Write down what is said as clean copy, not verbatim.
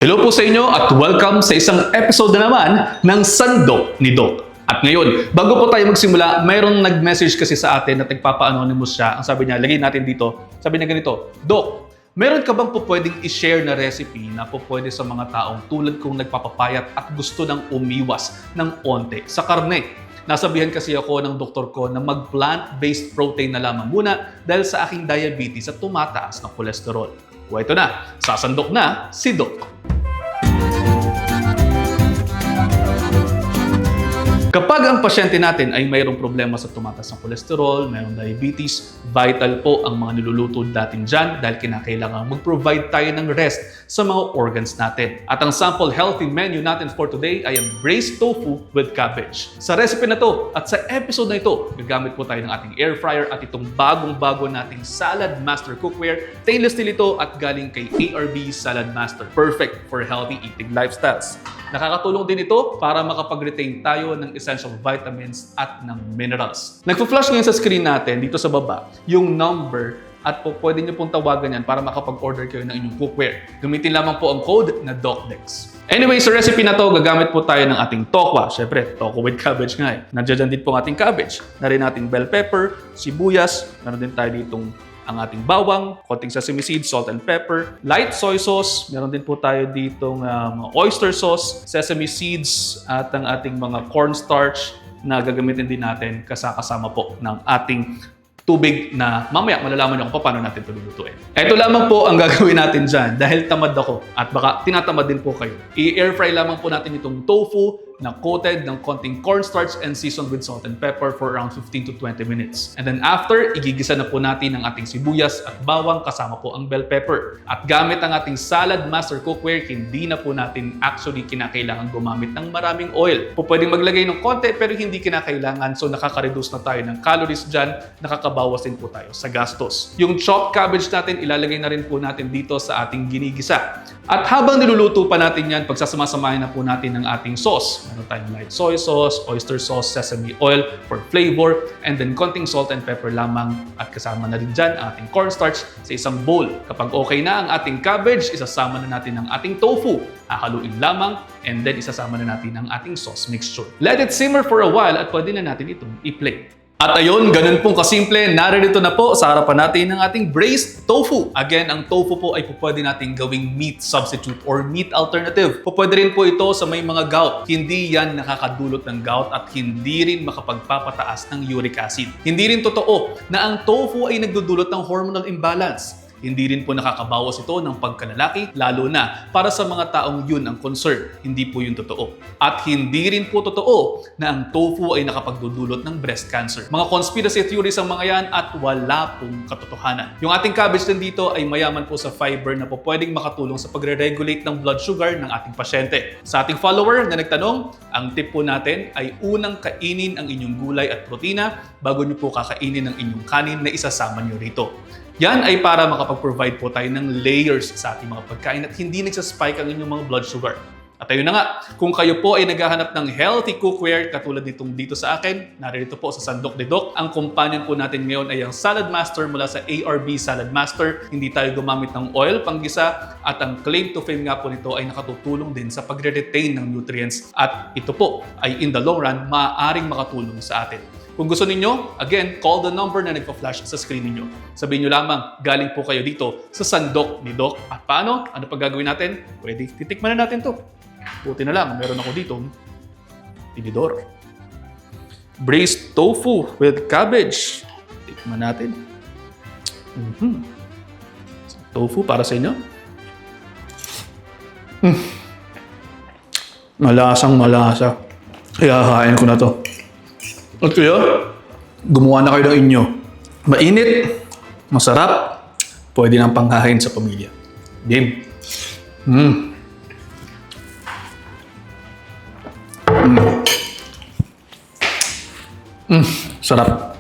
Hello po sa inyo at welcome sa isang episode na naman ng Sandok ni Doc. At ngayon, bago po tayo magsimula, mayroong nag-message kasi sa atin na nagpapa-anonymous siya. Ang sabi niya, lagay natin dito, sabi niya ganito, Doc, meron ka bang po pwedeng i-share na recipe na po pwede sa mga taong tulad kong nagpapapayat at gusto ng umiwas ng onte sa karne? Nasabihan kasi ako ng doktor ko na mag-plant-based protein na lamang muna dahil sa aking diabetes at tumataas na kolesterol. O ito na, sasandok na si Doc. Kapag ang pasyente natin ay mayroong problema sa tumataas ng kolesterol, mayroong diabetes, vital po ang mga niluluto natin dyan dahil kinakailangan mag-provide tayo ng rest sa mga organs natin. At ang sample healthy menu natin for today ay ang braised tofu with cabbage. Sa recipe na to at sa episode na ito, gagamit po tayo ng ating air fryer at itong bagong-bago nating Salad Master cookware. Stainless steel ito at galing kay ARB Salad Master. Perfect for healthy eating lifestyles. Nakakatulong din ito para makapag-retain tayo ng essential vitamins at ng minerals. Nagpo-flash ngayon sa screen natin dito sa baba yung number at pwede nyo pong tawagan yan para makapag-order kayo ng inyong cookware. Gamitin lamang po ang code na DOCDEX. Anyway, sa recipe na to, gagamit po tayo ng ating tokwa. Siyempre, tokwa with cabbage nga eh. Nandiyan din po ang ating cabbage. Narin natin bell pepper, sibuyas, meron din tayo ditong ang ating bawang, konting sesame seeds, salt and pepper, light soy sauce, meron din po tayo ditong oyster sauce, sesame seeds, at ang ating mga cornstarch na gagamitin din natin kasama po ng ating tubig na mamaya malalaman nyo kung paano natin ito lulutuin. Ito lamang po ang gagawin natin dyan dahil tamad ako at baka tinatamad din po kayo. I-air fry lamang po natin itong tofu na coated ng konting cornstarch and seasoned with salt and pepper for around 15 to 20 minutes. And then after, igigisa na po natin ang ating sibuyas at bawang kasama po ang bell pepper. At gamit ang ating Salad Master cookware, hindi na po natin actually kinakailangan gumamit ng maraming oil. Po pwedeng maglagay ng konti pero hindi kinakailangan, so nakaka-reduce na tayo ng calories dyan, nakakabawas din po tayo sa gastos. Yung chopped cabbage natin, ilalagay na rin po natin dito sa ating ginigisa. At habang niluluto pa natin yan, pagsasamasamahin na po natin ng ating sauce. Meron tayong light soy sauce, oyster sauce, sesame oil for flavor, and then konting salt and pepper lamang at kasama na rin dyan ang ating cornstarch sa isang bowl. Kapag okay na ang ating cabbage, isasama na natin ang ating tofu. Hahaluin lamang and then isasama na natin ang ating sauce mixture. Let it simmer for a while at pwede na natin itong i-plate. At ayun, ganun pong kasimple, naririto na po sa harapan natin ng ating braised tofu. Again, ang tofu po ay pwede natin gawing meat substitute or meat alternative. Pwede rin po ito sa may mga gout. Hindi yan nakakadulot ng gout at hindi rin makapagpapataas ng uric acid. Hindi rin totoo na ang tofu ay nagdudulot ng hormonal imbalance. Hindi rin po nakakabawas ito ng pagkalalaki, lalo na para sa mga taong yun ang concern. Hindi po yun totoo. At hindi rin po totoo na ang tofu ay nakapagdudulot ng breast cancer. Mga conspiracy theories ang mga yan at wala pong katotohanan. Yung ating cabbage din dito ay mayaman po sa fiber na po pwedeng makatulong sa pagre-regulate ng blood sugar ng ating pasyente. Sa ating follower na nagtanong, ang tip po natin ay unang kainin ang inyong gulay at protina bago nyo po kakainin ang inyong kanin na isasama nyo rito. Yan ay para makapag-provide po tayo ng layers sa ating mga pagkain at hindi nagsaspike ang inyong mga blood sugar. At ayun na nga, kung kayo po ay naghahanap ng healthy cookware katulad nitong dito sa akin, narito po sa Sandok ni Doc. Ang companion po natin ngayon ay ang Salad Master mula sa ARB Salad Master. Hindi tayo gumamit ng oil panggisa at ang claim to fame nga po nito ay nakatutulong din sa pagre-retain ng nutrients at ito po ay in the long run maaaring makatulong sa atin. Kung gusto ninyo, again, call the number na nagpa-flash sa screen ninyo. Sabihin nyo lamang, galing po kayo dito sa Sandok ni Doc. At paano? Ano pa gagawin natin? Pwede, titikman na natin to. Buti na lang, meron ako dito tinidor. Braised tofu with cabbage. Tikman natin. Tofu para sa inyo. Malasang malasa. Kaya hahain ko na to. At kaya, gumawa na kayo ng inyo. Mainit, masarap, pwede nang panghahain sa pamilya. Game. Sarap.